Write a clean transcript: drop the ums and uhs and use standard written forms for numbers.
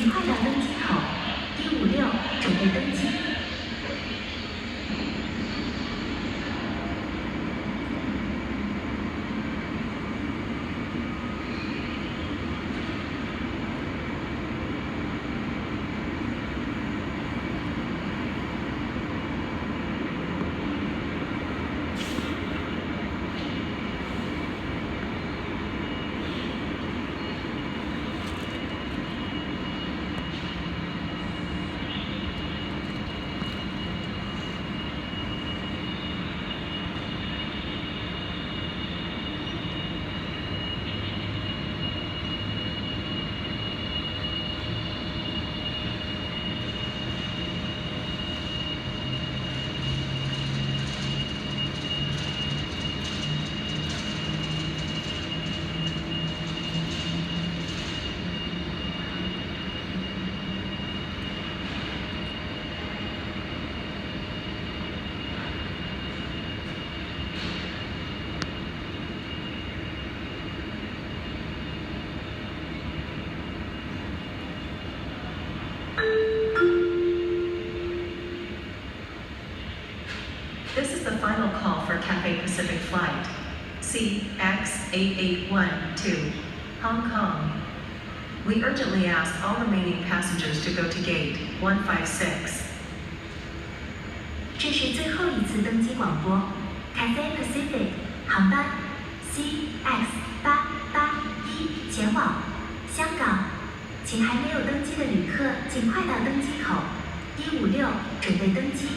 请快到登机口156，准备登机。This is the final call for Cathay Pacific flight CX8812, Hong Kong. We urgently ask all remaining passengers to go to gate 156. 这是最后一次登机广播 ，Cathay Pacific 航班 CX8811前往香港，请还没有登机的旅客尽快到登机口156，准备登机。